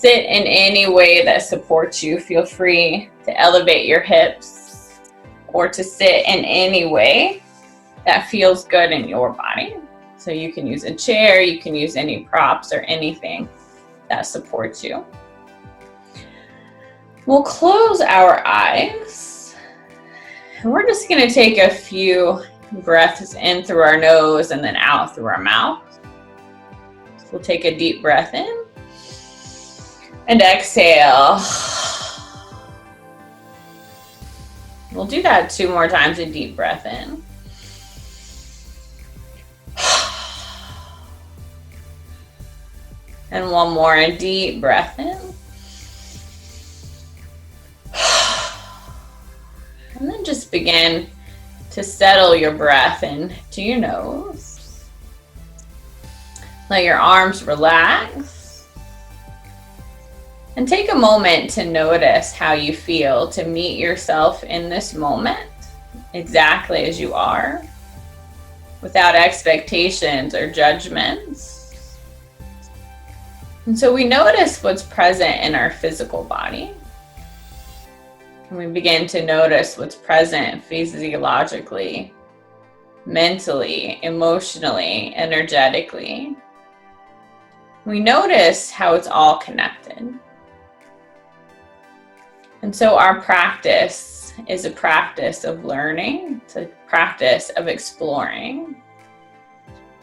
sit in any way that supports you. Feel free to elevate your hips or to sit in any way that feels good in your body. So you can use a chair, you can use any props or anything that supports you. We'll close our eyes. And we're just going to take a few breaths in through our nose and then out through our mouth. So we'll take a deep breath in and exhale. We'll do that 2 more times, a deep breath in. And 1 more, a deep breath in. And then just begin to settle your breath into your nose. Let your arms relax. And take a moment to notice how you feel, to meet yourself in this moment, exactly as you are, without expectations or judgments. And so we notice what's present in our physical body. And we begin to notice what's present physiologically, mentally, emotionally, energetically. We notice how it's all connected. And so our practice is a practice of learning, it's a practice of exploring.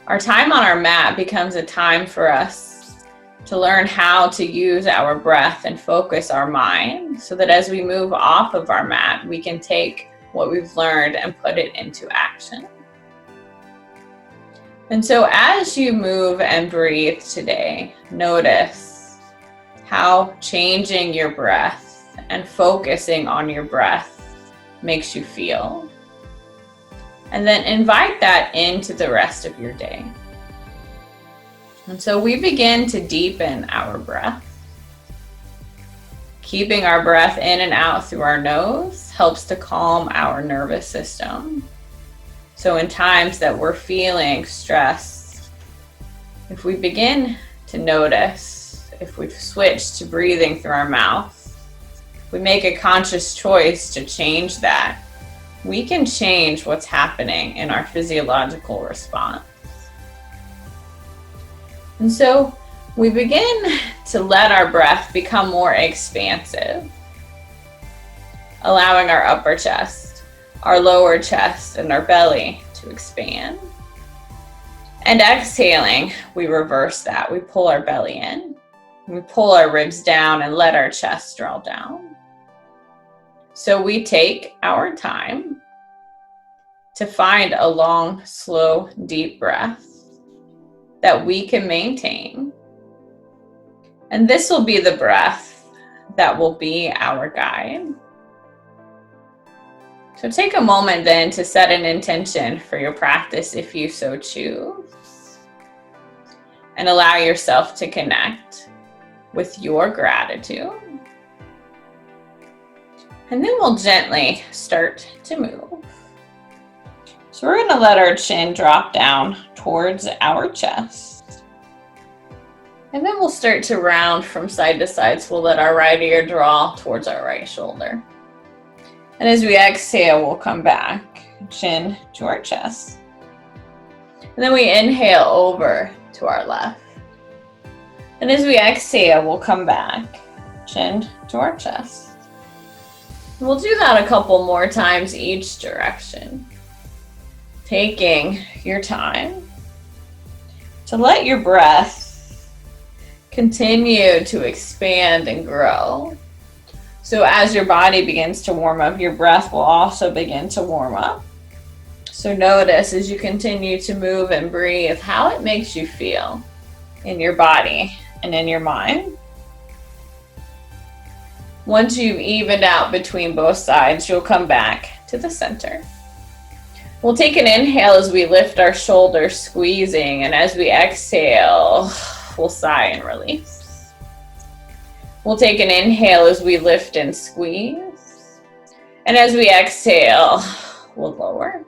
Our time on our mat becomes a time for us to learn how to use our breath and focus our mind so that as we move off of our mat, we can take what we've learned and put it into action. And so as you move and breathe today, notice how changing your breath and focusing on your breath makes you feel. And then invite that into the rest of your day. And so we begin to deepen our breath. Keeping our breath in and out through our nose helps to calm our nervous system. So in times that we're feeling stressed, if we begin to notice, if we've switched to breathing through our mouth, we make a conscious choice to change that, we can change what's happening in our physiological response. And so we begin to let our breath become more expansive, allowing our upper chest, our lower chest, and our belly to expand. And exhaling, we reverse that. We pull our belly in, we pull our ribs down and let our chest draw down. So we take our time to find a long, slow, deep breath that we can maintain. And this will be the breath that will be our guide. So take a moment then to set an intention for your practice if you so choose. And allow yourself to connect with your gratitude. And then we'll gently start to move. So we're going to let our chin drop down towards our chest. And then we'll start to round from side to side. So we'll let our right ear draw towards our right shoulder. And as we exhale, we'll come back, chin to our chest. And then we inhale over to our left. And as we exhale, we'll come back, chin to our chest. And we'll do that a couple more times each direction. Taking your time to let your breath continue to expand and grow. So as your body begins to warm up, your breath will also begin to warm up. So notice as you continue to move and breathe how it makes you feel in your body and in your mind. Once you've evened out between both sides, you'll come back to the center. We'll take an inhale as we lift our shoulders, squeezing, and as we exhale, we'll sigh and release. We'll take an inhale as we lift and squeeze, and as we exhale, we'll lower.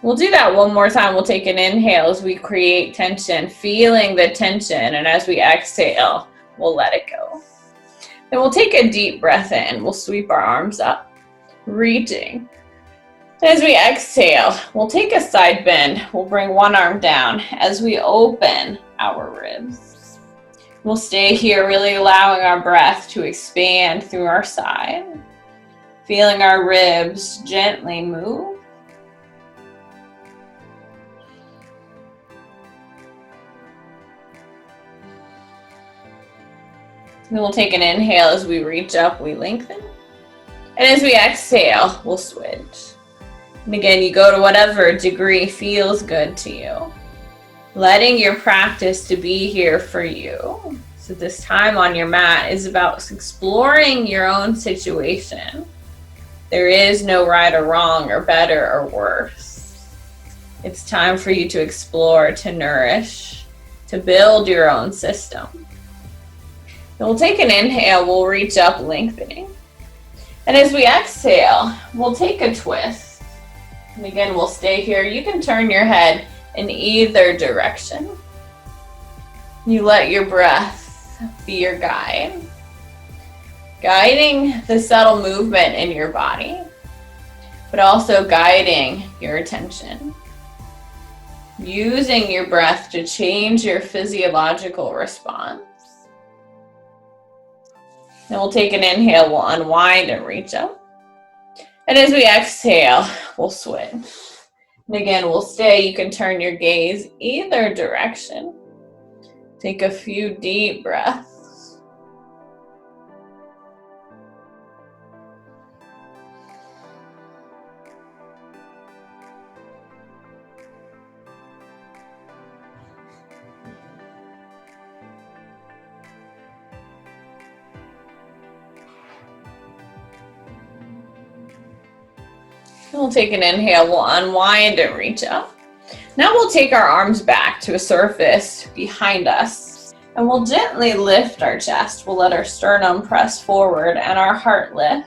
We'll do that one more time. We'll take an inhale as we create tension, feeling the tension, and as we exhale, we'll let it go. Then we'll take a deep breath in. We'll sweep our arms up, reaching. As we exhale, we'll take a side bend. We'll bring one arm down as we open our ribs. We'll stay here, really allowing our breath to expand through our side, feeling our ribs gently move. Then we'll take an inhale as we reach up, we lengthen. And as we exhale, we'll switch. And again, you go to whatever degree feels good to you. Letting your practice to be here for you. So this time on your mat is about exploring your own situation. There is no right or wrong or better or worse. It's time for you to explore, to nourish, to build your own system. And we'll take an inhale, we'll reach up, lengthening. And as we exhale, we'll take a twist. And again, we'll stay here. You can turn your head in either direction. You let your breath be your guide, guiding the subtle movement in your body, but also guiding your attention. Using your breath to change your physiological response. Then we'll take an inhale, we'll unwind and reach up. And as we exhale, we'll switch. And again, we'll stay. You can turn your gaze either direction. Take a few deep breaths. We'll take an inhale, we'll unwind and reach up. Now we'll take our arms back to a surface behind us, and we'll gently lift our chest. We'll let our sternum press forward and our heart lift.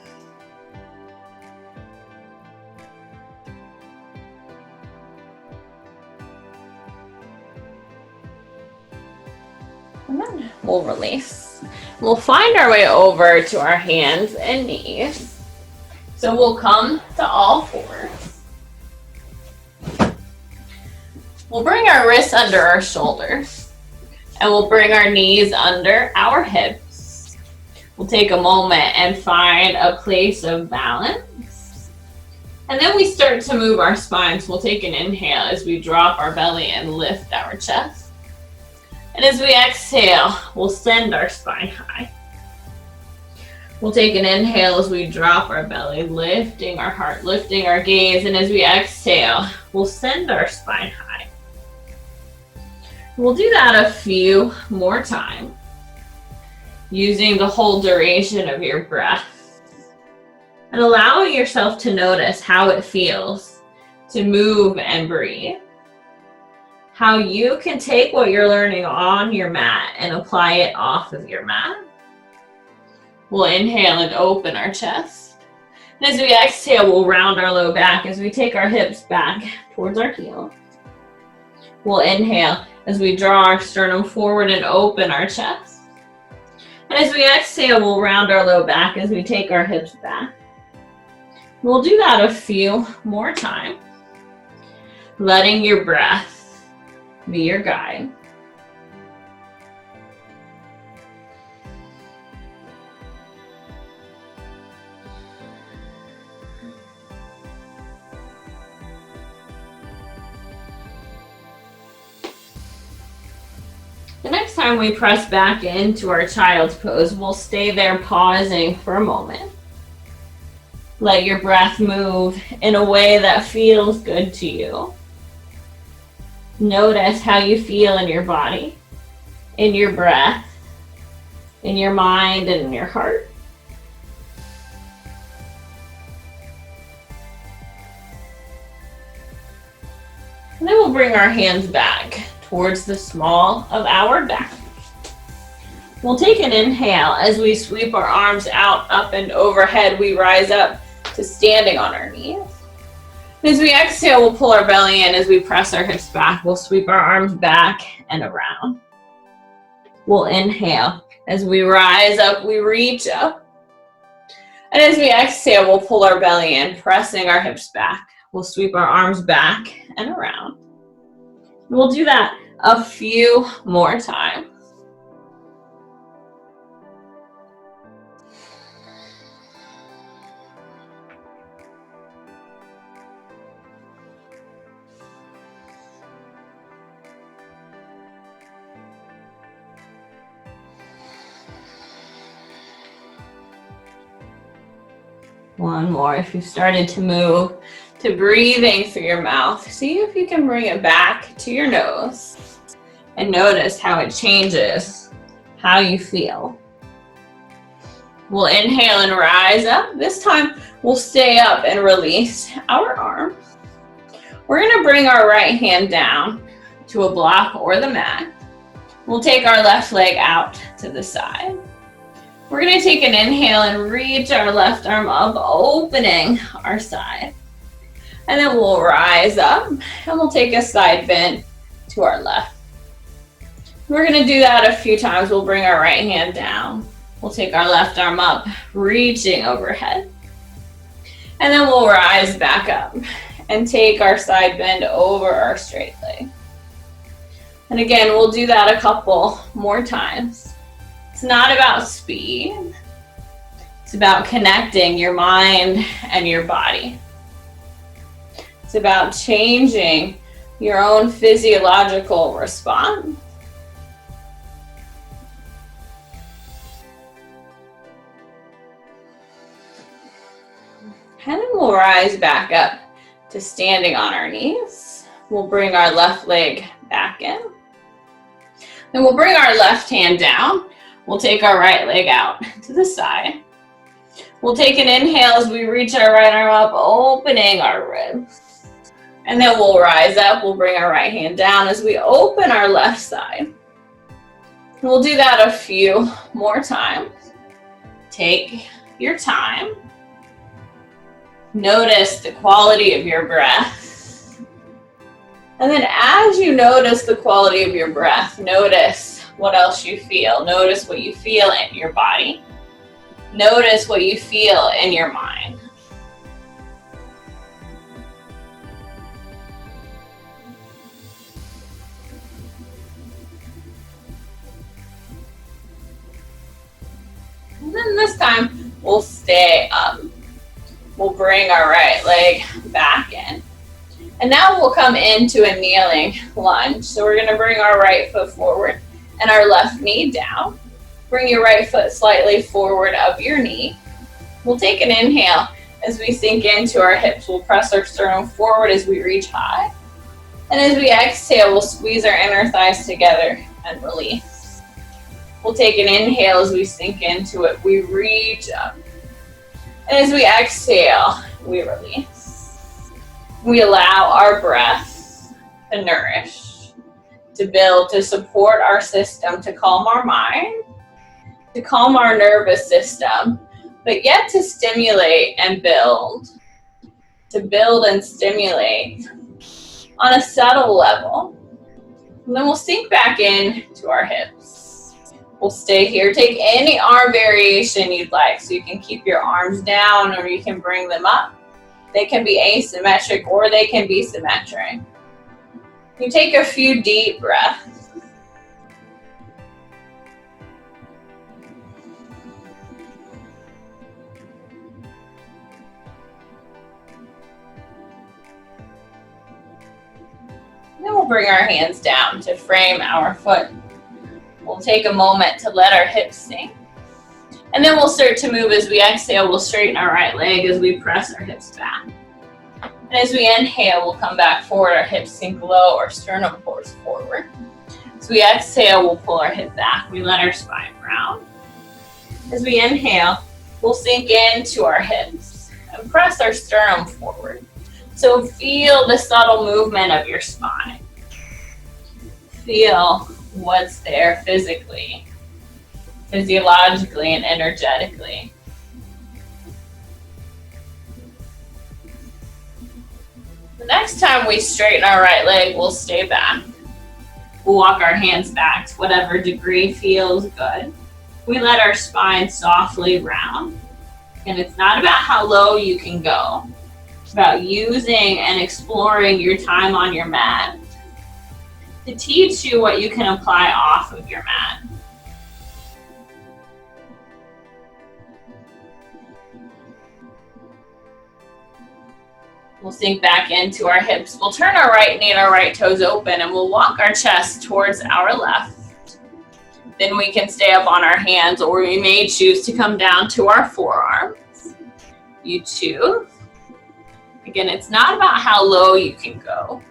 And then we'll release. We'll find our way over to our hands and knees. So we'll come to all fours. We'll bring our wrists under our shoulders, and we'll bring our knees under our hips. We'll take a moment and find a place of balance. And then we start to move our spines. We'll take an inhale as we drop our belly and lift our chest. And as we exhale, we'll send our spine high. We'll take an inhale as we drop our belly, lifting our heart, lifting our gaze. And as we exhale, we'll send our spine high. We'll do that a few more times, using the whole duration of your breath and allowing yourself to notice how it feels to move and breathe. How you can take what you're learning on your mat and apply it off of your mat. We'll inhale and open our chest. And as we exhale, we'll round our low back as we take our hips back towards our heels. We'll inhale as we draw our sternum forward and open our chest. And as we exhale, we'll round our low back as we take our hips back. We'll do that a few more times, letting your breath be your guide. The next time we press back into our child's pose, we'll stay there pausing for a moment. Let your breath move in a way that feels good to you. Notice how you feel in your body, in your breath, in your mind, and in your heart. And then we'll bring our hands back towards the small of our back. We'll take an inhale as we sweep our arms out, up and overhead. We rise up to standing on our knees. As we exhale, we'll pull our belly in as we press our hips back. We'll sweep our arms back and around. We'll inhale As we rise up, we reach up. And as we exhale, we'll pull our belly in, pressing our hips back. We'll sweep our arms back and around. We'll do that a few more times. One more. If you started to move, to breathing through your mouth, see if you can bring it back to your nose and notice how it changes how you feel. We'll inhale and rise up. This time we'll stay up and release our arms. We're going to bring our right hand down to a block or the mat. We'll take our left leg out to the side. We're going to take an inhale and reach our left arm up, opening our side. And then we'll rise up and we'll take a side bend to our left. We're going to do that a few times. We'll bring our right hand down. We'll take our left arm up, reaching overhead. And then we'll rise back up and take our side bend over our straight leg. And again, we'll do that a couple more times. It's not about speed. It's about connecting your mind and your body. It's about changing your own physiological response. And then we'll rise back up to standing on our knees. We'll bring our left leg back in. Then we'll bring our left hand down. We'll take our right leg out to the side. We'll take an inhale as we reach our right arm up, opening our ribs. And then we'll rise up. We'll bring our right hand down as we open our left side. We'll do that a few more times. Take your time. Notice the quality of your breath. And then as you notice the quality of your breath, notice what else you feel. Notice what you feel in your body. Notice what you feel in your mind. And then this time, we'll stay up. We'll bring our right leg back in. And now we'll come into a kneeling lunge. So we're going to bring our right foot forward and our left knee down. Bring your right foot slightly forward of your knee. We'll take an inhale as we sink into our hips. We'll press our sternum forward as we reach high. And as we exhale, we'll squeeze our inner thighs together and release. We'll take an inhale as we sink into it. We reach up. And as we exhale, we release. We allow our breath to nourish, to build, to support our system, to calm our mind, to calm our nervous system, but yet to stimulate and build, to build and stimulate on a subtle level. And then we'll sink back in to our hips. We'll stay here. Take any arm variation you'd like. So you can keep your arms down or you can bring them up. They can be asymmetric or they can be symmetric. You take a few deep breaths. Then we'll bring our hands down to frame our foot. We'll take a moment to let our hips sink. And then we'll start to move as we exhale. We'll straighten our right leg as we press our hips back. And as we inhale, we'll come back forward. Our hips sink low, our sternum pulls forward. As we exhale, we'll pull our hip back. We let our spine round. As we inhale, we'll sink into our hips and press our sternum forward. So feel the subtle movement of your spine. Feel what's there physically, physiologically, and energetically. The next time we straighten our right leg, we'll stay back. We'll walk our hands back to whatever degree feels good. We let our spine softly round. And it's not about how low you can go. It's about using and exploring your time on your mat to teach you what you can apply off of your mat. We'll sink back into our hips. We'll turn our right knee and our right toes open, and we'll walk our chest towards our left. Then we can stay up on our hands, or we may choose to come down to our forearms. You choose. Again, it's not about how low you can go.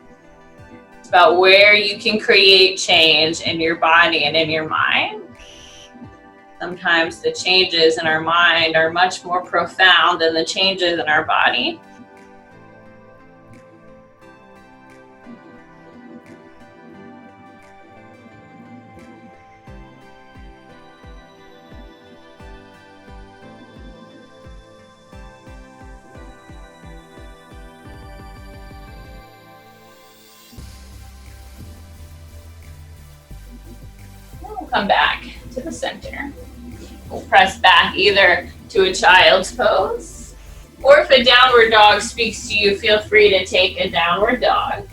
It's about where you can create change in your body and in your mind. Sometimes the changes in our mind are much more profound than the changes in our body. Come back to the center. We'll press back either to a child's pose, or if a downward dog speaks to you, feel free to take a downward dog.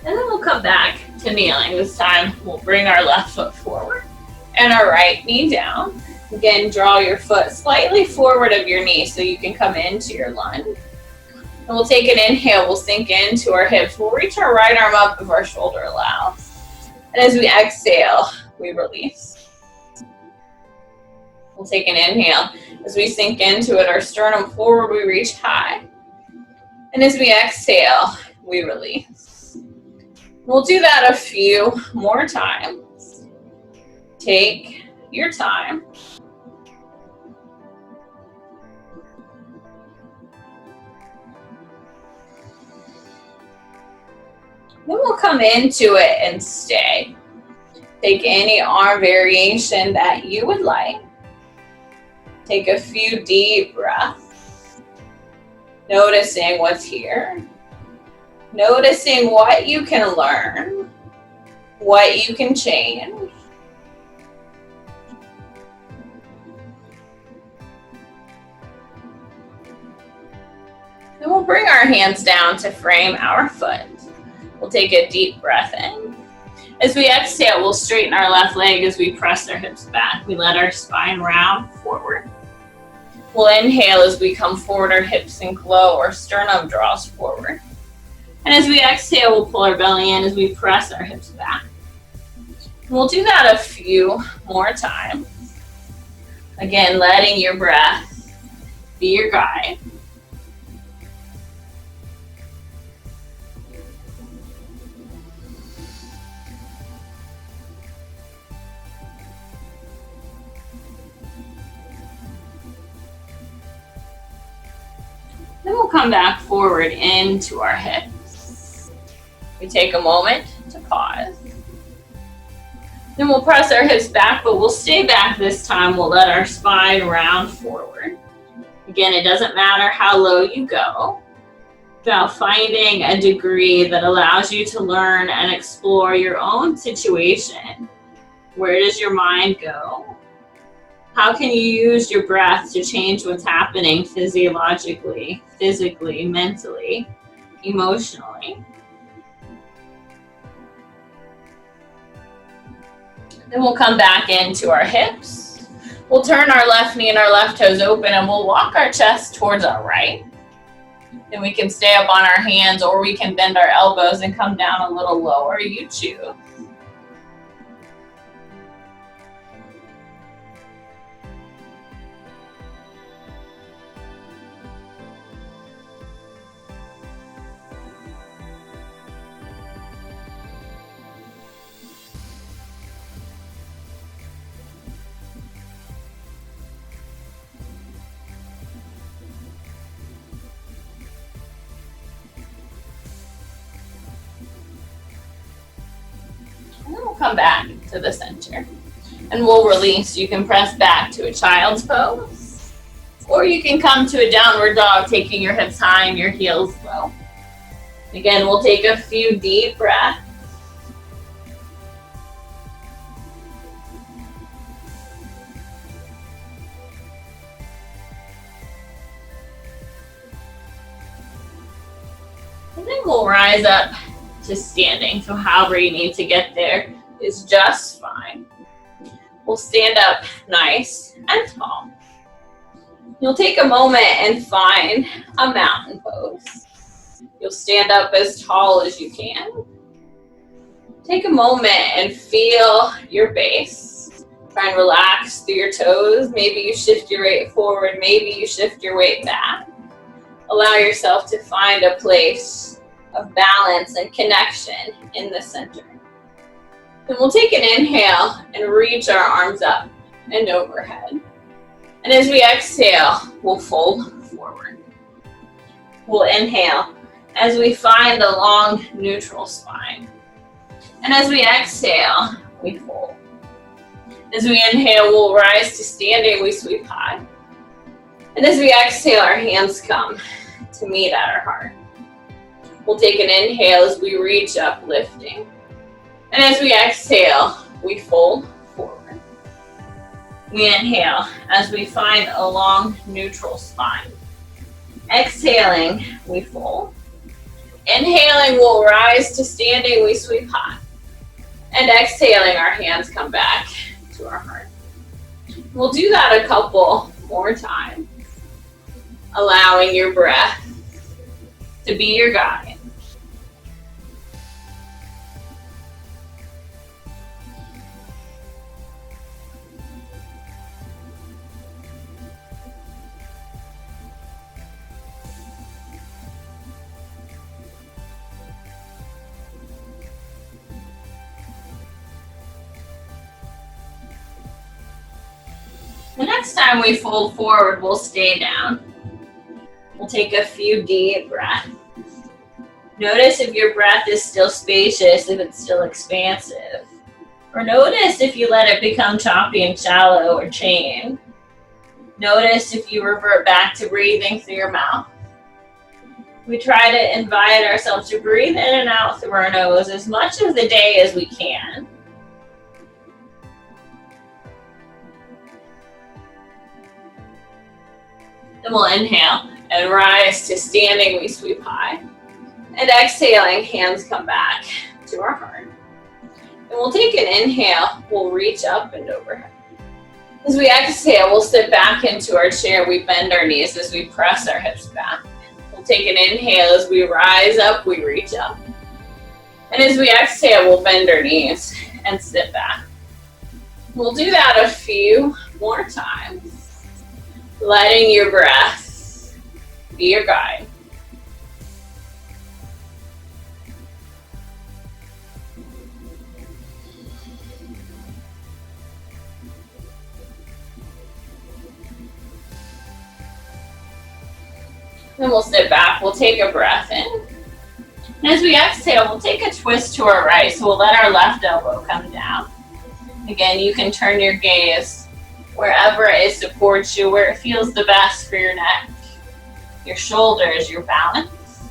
And then we'll come back to kneeling. This time we'll bring our left foot forward and our right knee down. Again, draw your foot slightly forward of your knee so you can come into your lunge. And we'll take an inhale, we'll sink into our hips. We'll reach our right arm up if our shoulder allows. And as we exhale, we release. We'll take an inhale. As we sink into it, our sternum forward, we reach high. And as we exhale, we release. We'll do that a few more times. Take your time. Then we'll come into it and stay. Take any arm variation that you would like. Take a few deep breaths. Noticing what's here. Noticing what you can learn. What you can change. Then we'll bring our hands down to frame our foot. We'll take a deep breath in. As we exhale, we'll straighten our left leg as we press our hips back. We let our spine round forward. We'll inhale as we come forward, our hips sink low, our sternum draws forward. And as we exhale, we'll pull our belly in as we press our hips back. We'll do that a few more times. Again, letting your breath be your guide. Then we'll come back forward into our hips. We take a moment to pause. Then we'll press our hips back, but we'll stay back this time. We'll let our spine round forward. Again, it doesn't matter how low you go. It's about finding a degree that allows you to learn and explore your own situation. Where does your mind go? How can you use your breath to change what's happening physiologically, physically, mentally, emotionally? Then we'll come back into our hips. We'll turn our left knee and our left toes open, and we'll walk our chest towards our right. Then we can stay up on our hands, or we can bend our elbows and come down a little lower. You choose. And then we'll come back to the center. And we'll release. You can press back to a child's pose. Or you can come to a downward dog, taking your hips high and your heels low. Again, we'll take a few deep breaths. And then we'll rise up to standing. So however you need to get there is just fine. We'll stand up nice and tall. You'll take a moment and find a mountain pose. You'll stand up as tall as you can. Take a moment and feel your base. Try and relax through your toes. Maybe you shift your weight forward, maybe you shift your weight back. Allow yourself to find a place of balance and connection in the center. Then we'll take an inhale and reach our arms up and overhead. And as we exhale, we'll fold forward. We'll inhale as we find a long neutral spine. And as we exhale, we fold. As we inhale, we'll rise to standing, we sweep high. And as we exhale, our hands come to meet at our heart. We'll take an inhale as we reach up, lifting. And as we exhale, we fold forward. We inhale as we find a long neutral spine. Exhaling, we fold. Inhaling, we'll rise to standing, we sweep high. And exhaling, our hands come back to our heart. We'll do that a couple more times, allowing your breath to be your guide. The next time we fold forward, we'll stay down. We'll take a few deep breaths. Notice if your breath is still spacious, if it's still expansive. Or notice if you let it become choppy and shallow or chained. Notice if you revert back to breathing through your mouth. We try to invite ourselves to breathe in and out through our nose as much of the day as we can. Then we'll inhale and rise to standing, we sweep high. And exhaling, hands come back to our heart. And we'll take an inhale, we'll reach up and overhead. As we exhale, we'll sit back into our chair. We bend our knees as we press our hips back. We'll take an inhale as we rise up, we reach up. And as we exhale, we'll bend our knees and sit back. We'll do that a few more times. Letting your breath be your guide. Then we'll sit back, we'll take a breath in. And as we exhale, we'll take a twist to our right, so we'll let our left elbow come down. Again, you can turn your gaze wherever it supports you, where it feels the best for your neck, your shoulders, your balance.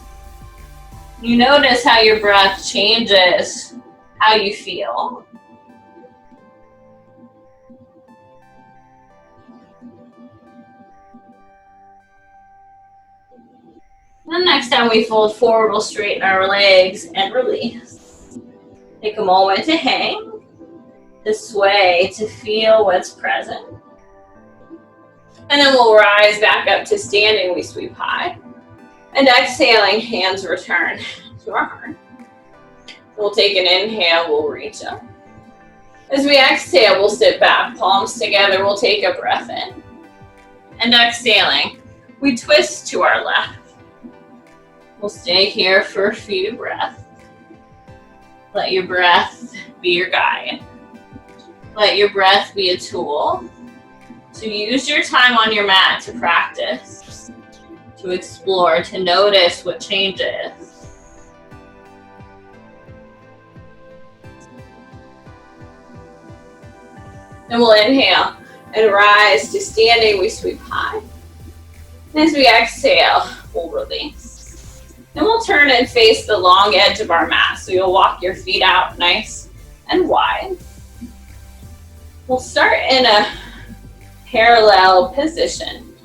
You notice how your breath changes how you feel. Then next time we fold forward, we'll straighten our legs and release. Take a moment to hang, to sway, to feel what's present. And then we'll rise back up to standing, we sweep high. And exhaling, hands return to our heart. We'll take an inhale, we'll reach up. As we exhale, we'll sit back, palms together, we'll take a breath in. And exhaling, we twist to our left. We'll stay here for a few breaths. Let your breath be your guide. Let your breath be a tool. So use your time on your mat to practice, to explore, to notice what changes. Then we'll inhale and rise to standing, we sweep high. And as we exhale, we'll release. Then we'll turn and face the long edge of our mat. So you'll walk your feet out nice and wide. We'll start in a parallel position,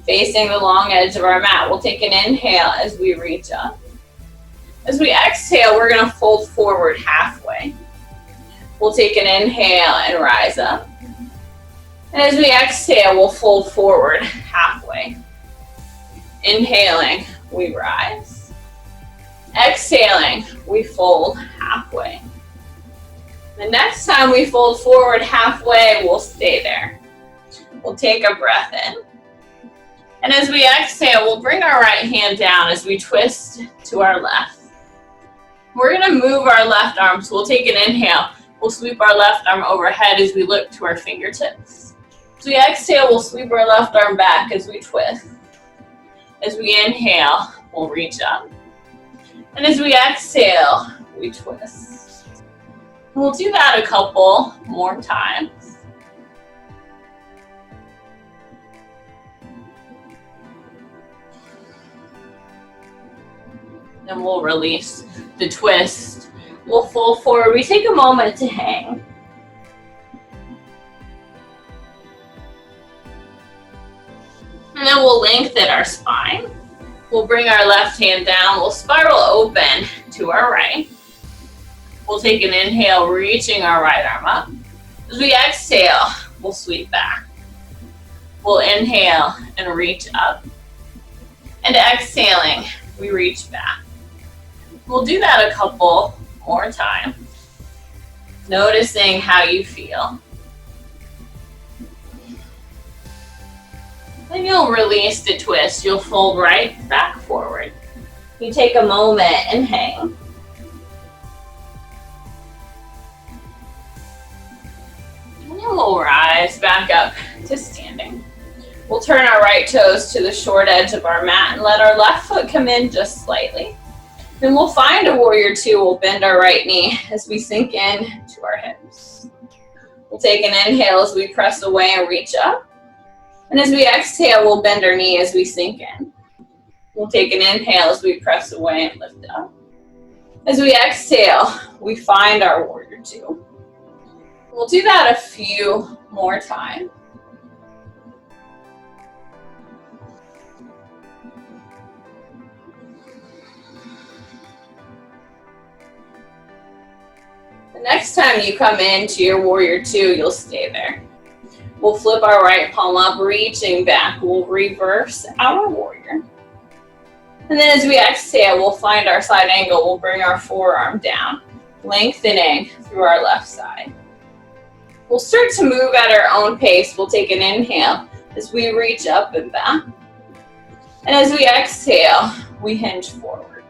facing the long edge of our mat. We'll take an inhale as we reach up. As we exhale, we're going to fold forward halfway. We'll take an inhale and rise up. And as we exhale, we'll fold forward halfway. Inhaling, we rise. Exhaling, we fold halfway. The next time we fold forward halfway, we'll stay there. We'll take a breath in. And as we exhale, we'll bring our right hand down as we twist to our left. We're going to move our left arm, so we'll take an inhale. We'll sweep our left arm overhead as we look to our fingertips. As we exhale, we'll sweep our left arm back as we twist. As we inhale, we'll reach up. And as we exhale, we twist. We'll do that a couple more times. Then we'll release the twist. We'll fold forward. We take a moment to hang. And then we'll lengthen our spine. We'll bring our left hand down. We'll spiral open to our right. We'll take an inhale, reaching our right arm up. As we exhale, we'll sweep back. We'll inhale and reach up. And exhaling, we reach back. We'll do that a couple more times, noticing how you feel. Then you'll release the twist. You'll fold right back forward. You take a moment and hang. And then we'll rise back up to standing. We'll turn our right toes to the short edge of our mat and let our left foot come in just slightly. Then we'll find a warrior two. We'll bend our right knee as we sink in to our hips. We'll take an inhale as we press away and reach up. And as we exhale, we'll bend our knee as we sink in. We'll take an inhale as we press away and lift up. As we exhale, we find our warrior two. We'll do that a few more times. The next time you come into your warrior two, you'll stay there. We'll flip our right palm up, reaching back. We'll reverse our warrior. And then as we exhale, we'll find our side angle. We'll bring our forearm down, lengthening through our left side. We'll start to move at our own pace. We'll take an inhale as we reach up and back. And as we exhale, we hinge forward.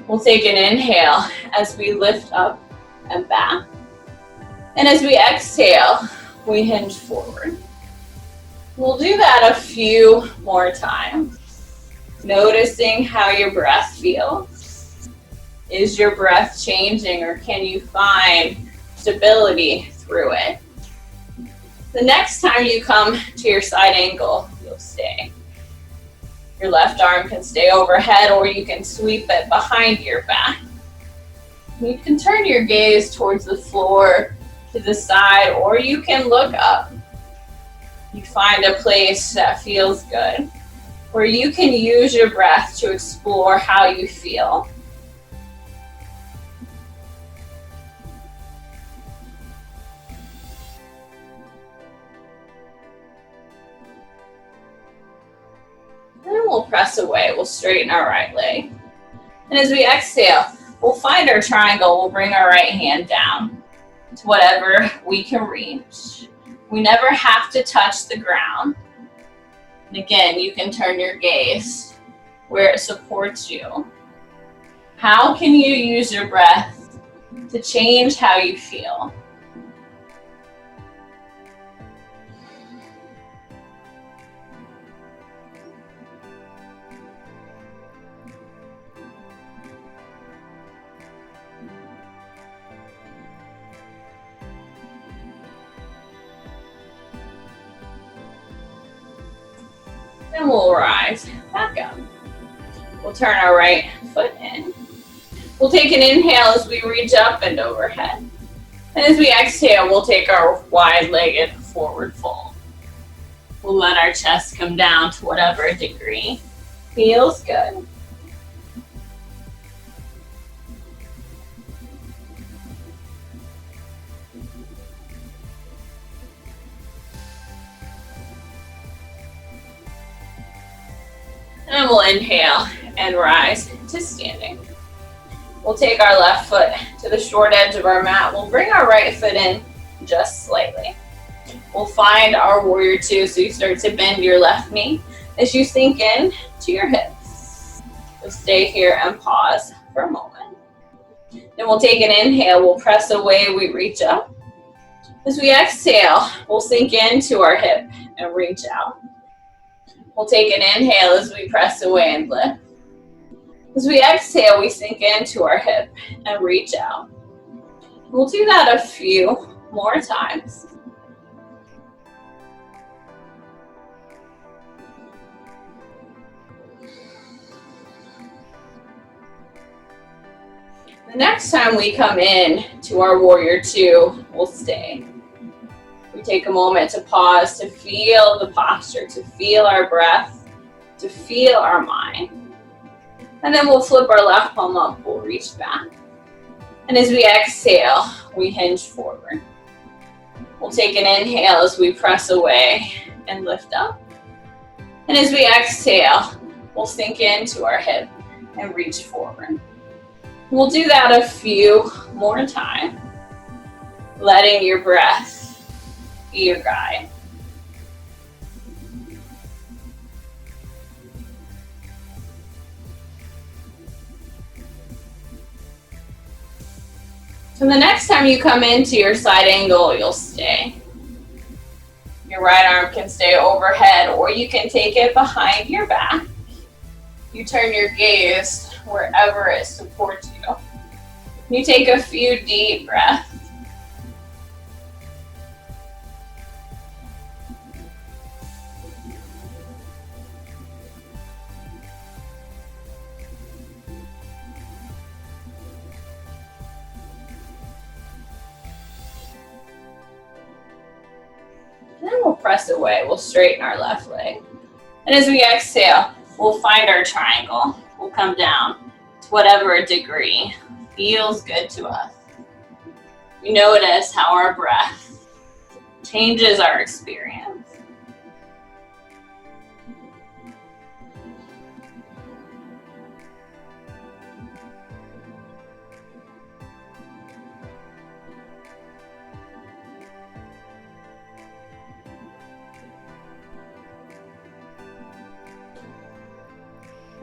We'll take an inhale as we lift up and back. And as we exhale, we hinge forward. We'll do that a few more times, noticing how your breath feels. Is your breath changing, or can you find stability through it? The next time you come to your side angle, you'll stay. Your left arm can stay overhead, or you can sweep it behind your back. You can turn your gaze towards the floor, to the side, or you can look up. You find a place that feels good, where you can use your breath to explore how you feel. Then we'll press away. We'll straighten our right leg. And as we exhale, we'll find our triangle. We'll bring our right hand down to whatever we can reach. We never have to touch the ground. And again, you can turn your gaze where it supports you. How can you use your breath to change how you feel? Then we'll rise back up. We'll turn our right foot in. We'll take an inhale as we reach up and overhead. And as we exhale, we'll take our wide-legged forward fold. We'll let our chest come down to whatever degree feels good. And we'll inhale and rise to standing. We'll take our left foot to the short edge of our mat. We'll bring our right foot in just slightly. We'll find our warrior two, so you start to bend your left knee as you sink in to your hips. We'll stay here and pause for a moment. Then we'll take an inhale, we'll press away, we reach up. As we exhale, we'll sink into our hip and reach out. We'll take an inhale as we press away and lift. As we exhale, we sink into our hip and reach out. We'll do that a few more times. The next time we come in to our warrior two, we'll stay. We take a moment to pause, to feel the posture, to feel our breath, to feel our mind. And then we'll flip our left palm up, we'll reach back. And as we exhale, we hinge forward. We'll take an inhale as we press away and lift up. And as we exhale, we'll sink into our hip and reach forward. We'll do that a few more times, letting your breath be your guide. So the next time you come into your side angle, you'll stay. Your right arm can stay overhead, or you can take it behind your back. You turn your gaze wherever it supports you. You take a few deep breaths. Then we'll press away. We'll straighten our left leg. And as we exhale, we'll find our triangle. We'll come down to whatever degree feels good to us. We notice how our breath changes our experience.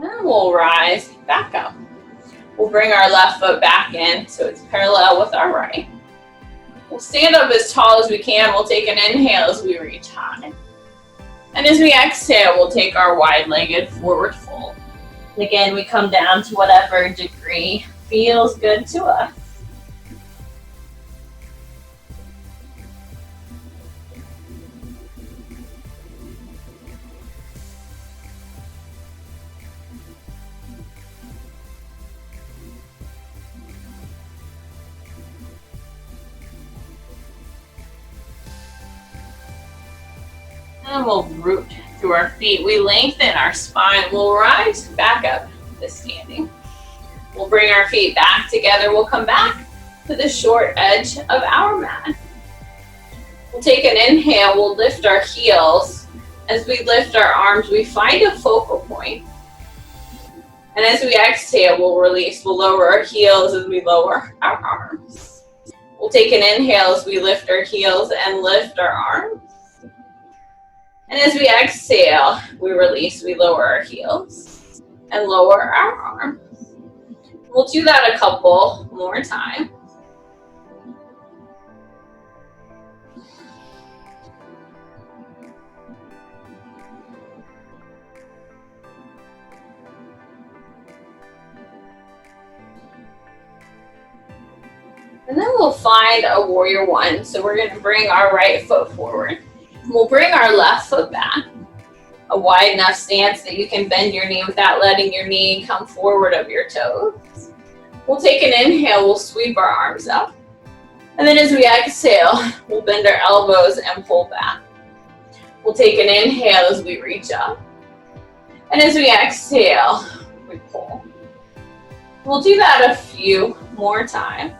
And we'll rise back up. We'll bring our left foot back in so it's parallel with our right. We'll stand up as tall as we can. We'll take an inhale as we reach high. And as we exhale, we'll take our wide-legged forward fold. And again, we come down to whatever degree feels good to us. And we'll root through our feet. We lengthen our spine. We'll rise back up to standing. We'll bring our feet back together. We'll come back to the short edge of our mat. We'll take an inhale. We'll lift our heels. As we lift our arms, we find a focal point. And as we exhale, we'll release. We'll lower our heels as we lower our arms. We'll take an inhale as we lift our heels and lift our arms. And as we exhale, we release, we lower our heels and lower our arms. We'll do that a couple more times. And then we'll find a warrior one. So we're going to bring our right foot forward. We'll bring our left foot back. a wide enough stance that you can bend your knee without letting your knee come forward of your toes. We'll take an inhale, we'll sweep our arms up. And then as we exhale, we'll bend our elbows and pull back. We'll take an inhale as we reach up. And as we exhale, we pull. We'll do that a few more times,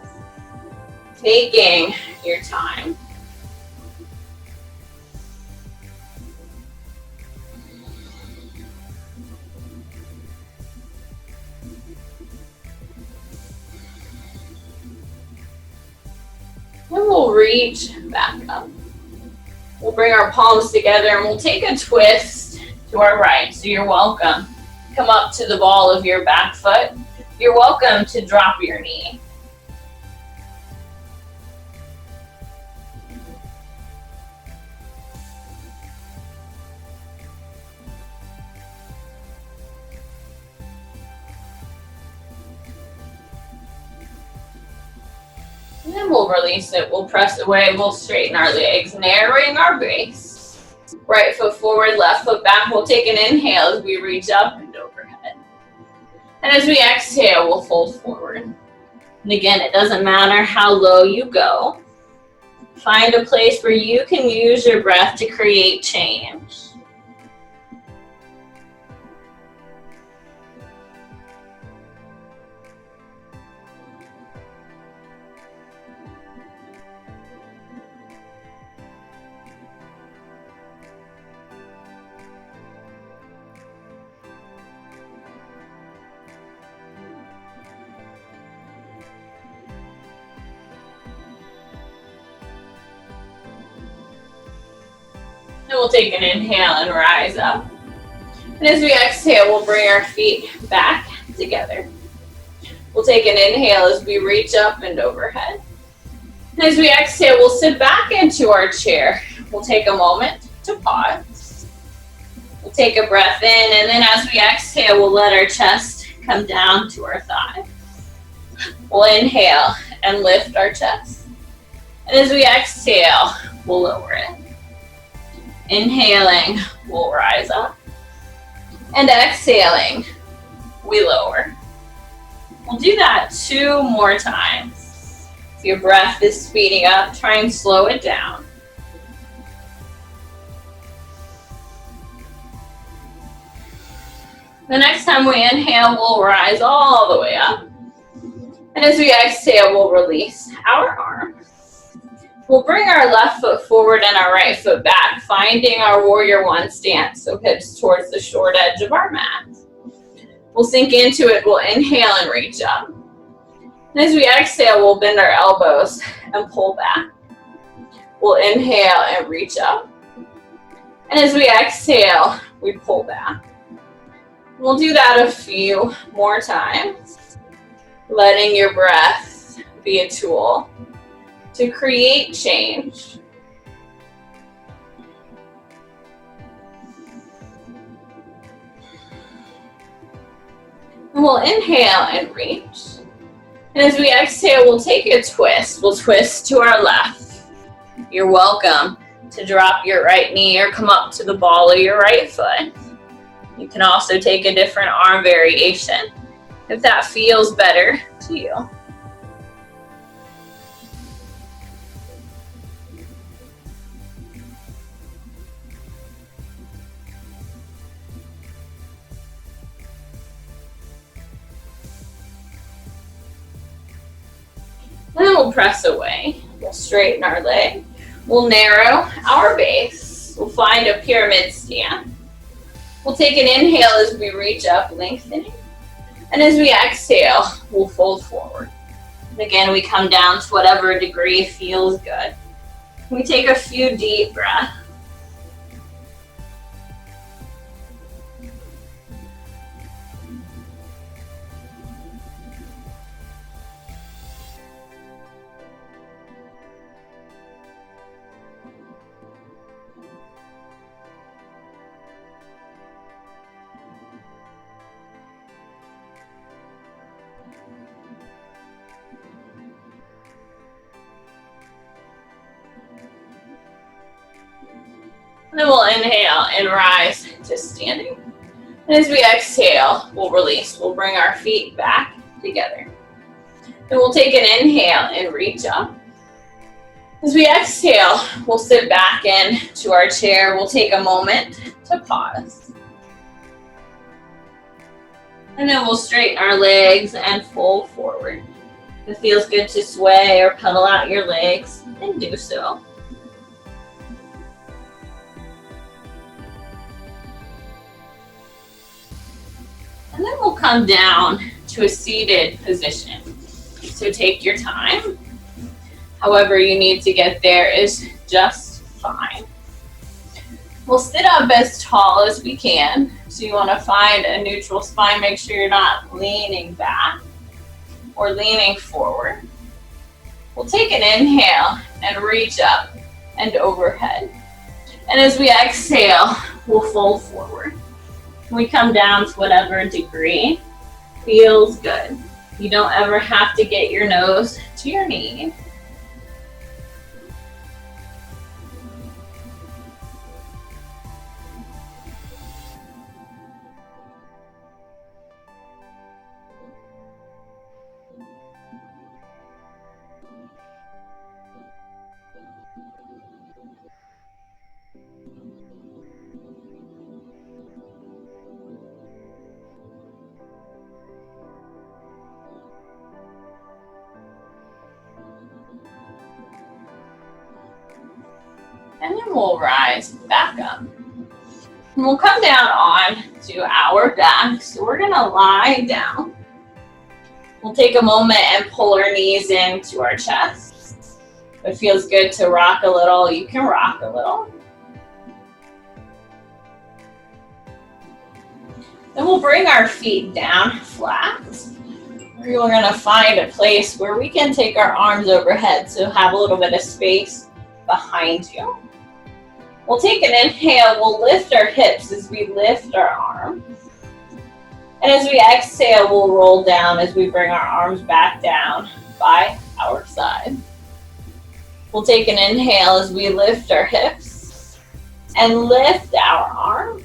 taking your time. And we'll reach back up. We'll bring our palms together and we'll take a twist to our right. So you're welcome. Come up to the ball of your back foot. You're welcome to drop your knee. And then we'll release it. We'll press away. We'll straighten our legs, narrowing our base. Right foot forward, left foot back. We'll take an inhale as we reach up and overhead. And as we exhale, we'll fold forward. And again, it doesn't matter how low you go. Find a place where you can use your breath to create change. And we'll take an inhale and rise up. And as we exhale, we'll bring our feet back together. We'll take an inhale as we reach up and overhead. And as we exhale, we'll sit back into our chair. We'll take a moment to pause. We'll take a breath in, and then as we exhale, we'll let our chest come down to our thighs. We'll inhale and lift our chest. And as we exhale, we'll lower it. Inhaling, we'll rise up. And exhaling, we lower. We'll do that 2 more times. If your breath is speeding up, try and slow it down. The next time we inhale, we'll rise all the way up. And as we exhale, we'll release our arms. We'll bring our left foot forward and our right foot back, finding our warrior one stance, so hips towards the short edge of our mat. We'll sink into it, we'll inhale and reach up. And as we exhale, we'll bend our elbows and pull back. We'll inhale and reach up. And as we exhale, we pull back. We'll do that a few more times, letting your breath be a tool to create change. And we'll inhale and reach. And as we exhale, we'll take a twist. We'll twist to our left. You're welcome to drop your right knee or come up to the ball of your right foot. You can also take a different arm variation if that feels better to you. Then we'll press away. We'll straighten our leg. We'll narrow our base. We'll find a pyramid stance. We'll take an inhale as we reach up, lengthening. And as we exhale, we'll fold forward. And again, we come down to whatever degree feels good. We take a few deep breaths. And then we'll inhale and rise to standing. And as we exhale, we'll release. We'll bring our feet back together. And we'll take an inhale and reach up. As we exhale, we'll sit back into our chair. We'll take a moment to pause. And then we'll straighten our legs and fold forward. If it feels good to sway or pedal out your legs, then do so. And then we'll come down to a seated position. So take your time. However you need to get there is just fine. We'll sit up as tall as we can. So you want to find a neutral spine. Make sure you're not leaning back or leaning forward. We'll take an inhale and reach up and overhead. And as we exhale, we'll fold forward. We come down to whatever degree feels good. You don't ever have to get your nose to your knee. And then we'll rise back up. And we'll come down on to our back. So we're gonna lie down. We'll take a moment and pull our knees into our chest. If it feels good to rock a little, you can rock a little. Then we'll bring our feet down flat. We're gonna find a place where we can take our arms overhead, so have a little bit of space behind you. We'll take an inhale, we'll lift our hips as we lift our arms. And as we exhale, we'll roll down as we bring our arms back down by our side. We'll take an inhale as we lift our hips and lift our arms.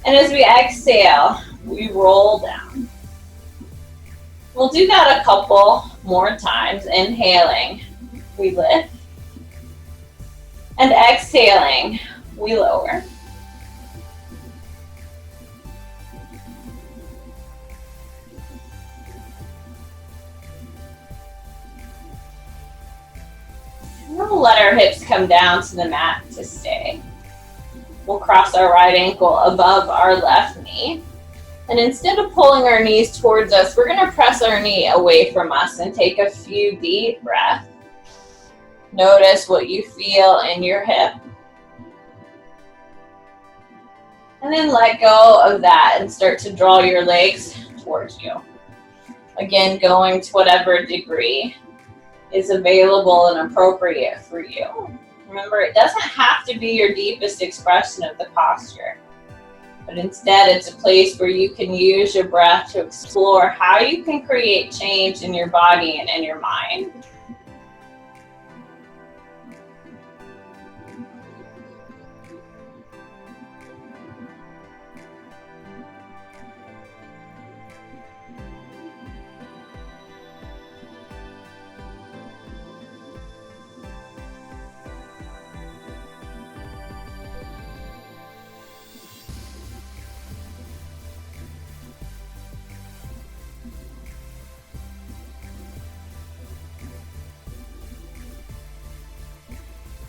And as we exhale, we roll down. We'll do that a couple more times. Inhaling, we lift. And exhaling, we lower. And we'll let our hips come down to the mat to stay. We'll cross our right ankle above our left knee. And instead of pulling our knees towards us, we're going to press our knee away from us and take a few deep breaths. Notice what you feel in your hip. And then let go of that and start to draw your legs towards you. Again, going to whatever degree is available and appropriate for you. Remember, it doesn't have to be your deepest expression of the posture, but instead it's a place where you can use your breath to explore how you can create change in your body and in your mind.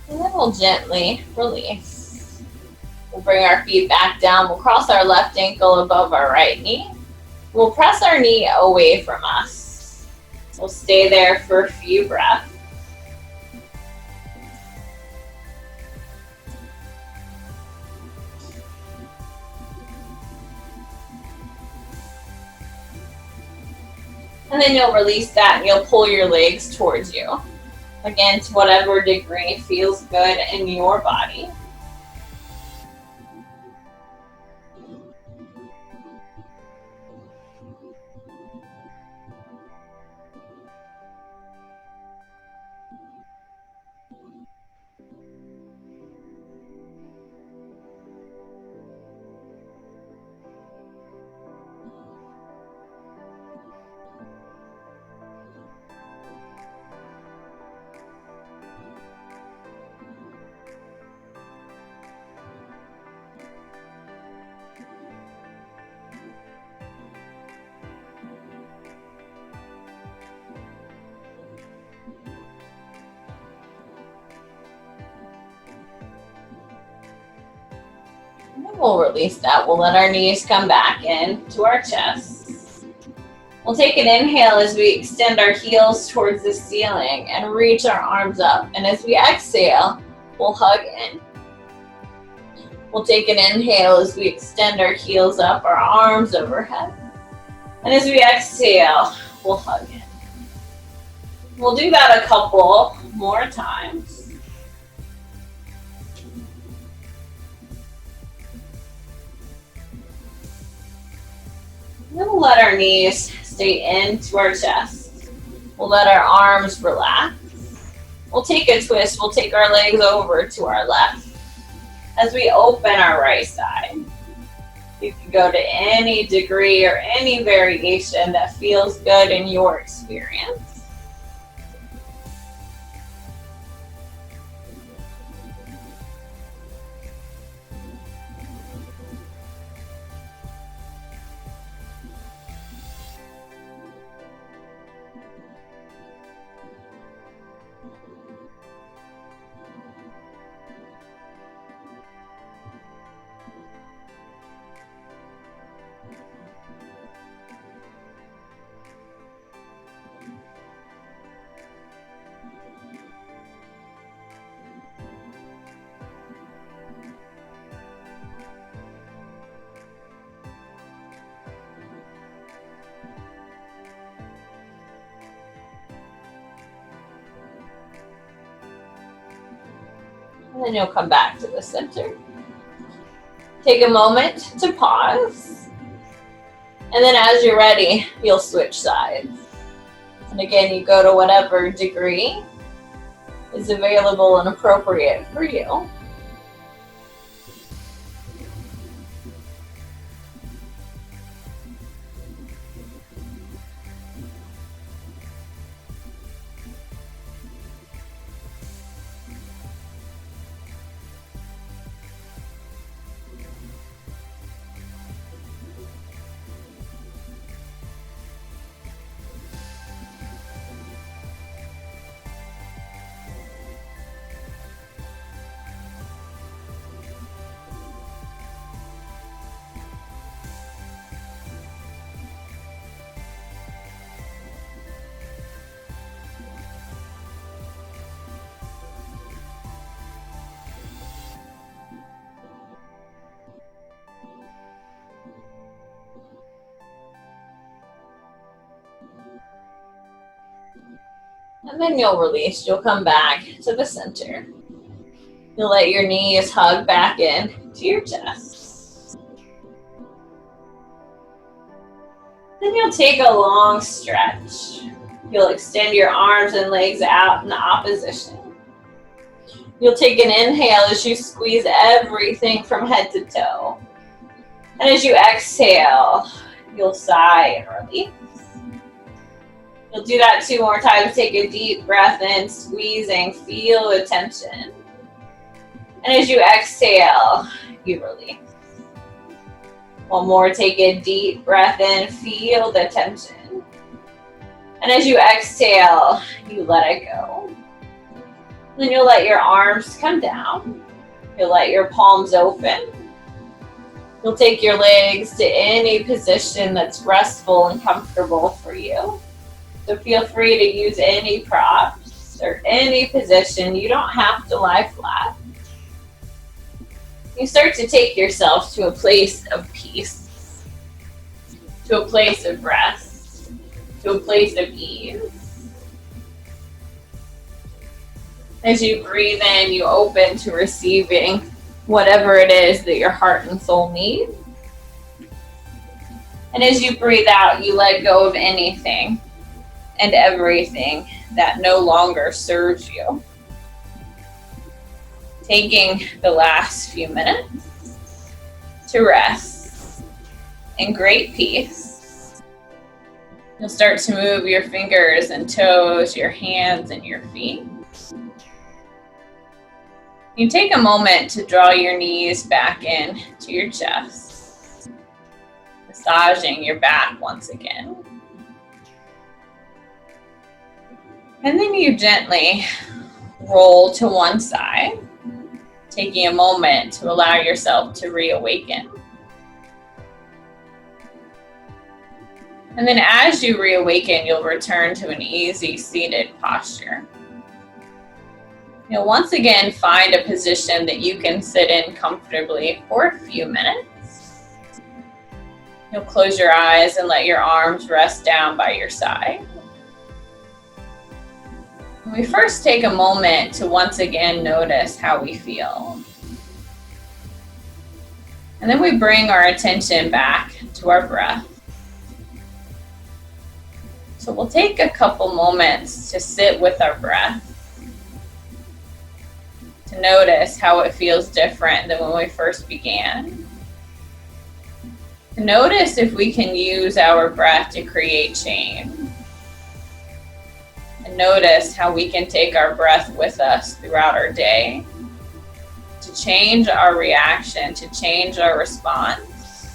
And then we'll gently release. We'll bring our feet back down. We'll cross our left ankle above our right knee. We'll press our knee away from us. We'll stay there for a few breaths. And then you'll release that and you'll pull your legs towards you. Again, to whatever degree feels good in your body. And then we'll release that. We'll let our knees come back in to our chest. We'll take an inhale as we extend our heels towards the ceiling and reach our arms up. And as we exhale, we'll hug in. We'll take an inhale as we extend our heels up, our arms overhead. And as we exhale, we'll hug in. We'll do that a couple more times. And then we'll let our knees stay into our chest. We'll let our arms relax. We'll take a twist. We'll take our legs over to our left. As we open our right side, you can go to any degree or any variation that feels good in your experience. And then you'll come back to the center. Take a moment to pause. And then as you're ready, you'll switch sides. And again, you go to whatever degree is available and appropriate for you. And then you'll release. You'll come back to the center. You'll let your knees hug back in to your chest. Then you'll take a long stretch. You'll extend your arms and legs out in opposition. You'll take an inhale as you squeeze everything from head to toe. And as you exhale, you'll sigh and release. You'll do that 2 more times. Take a deep breath in, squeezing, feel the tension. And as you exhale, you release. One more, take a deep breath in, feel the tension. And as you exhale, you let it go. Then you'll let your arms come down. You'll let your palms open. You'll take your legs to any position that's restful and comfortable for you. So feel free to use any props or any position. You don't have to lie flat. You start to take yourself to a place of peace, to a place of rest, to a place of ease. As you breathe in, you open to receiving whatever it is that your heart and soul need. And as you breathe out, you let go of anything and everything that no longer serves you. Taking the last few minutes to rest in great peace. You'll start to move your fingers and toes, your hands and your feet. You take a moment to draw your knees back in to your chest, massaging your back once again. And then you gently roll to one side. taking a moment to allow yourself to reawaken. And then as you reawaken, you'll return to an easy seated posture. You'll once again find a position that you can sit in comfortably for a few minutes. You'll close your eyes and let your arms rest down by your side. We first take a moment to once again notice how we feel. And then we bring our attention back to our breath. So we'll take a couple moments to sit with our breath, to notice how it feels different than when we first began. To notice if we can use our breath to create change. And notice how we can take our breath with us throughout our day to change our reaction, to change our response,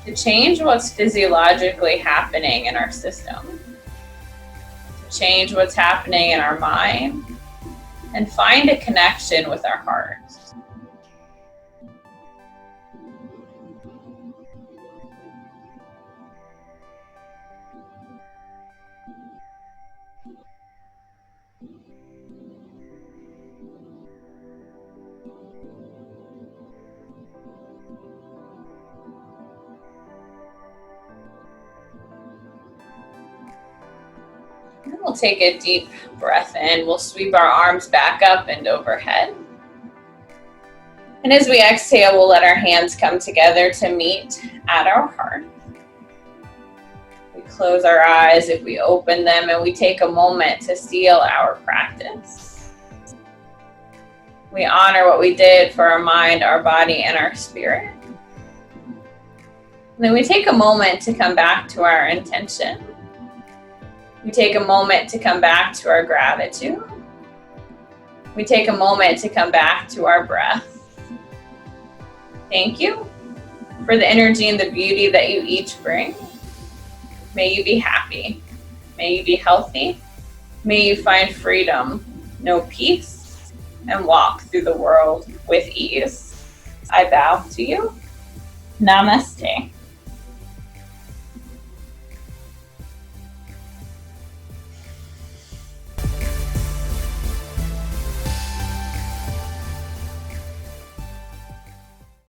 to change what's physiologically happening in our system, to change what's happening in our mind, and find a connection with our heart. And we'll take a deep breath in. We'll sweep our arms back up and overhead. And as we exhale, we'll let our hands come together to meet at our heart. We close our eyes if we open them, and we take a moment to seal our practice. We honor what we did for our mind, our body, and our spirit. And then we take a moment to come back to our intention. We take a moment to come back to our gratitude. We take a moment to come back to our breath. Thank you for the energy and the beauty that you each bring. May you be happy. May you be healthy. May you find freedom, know peace, and walk through the world with ease. I bow to you. Namaste.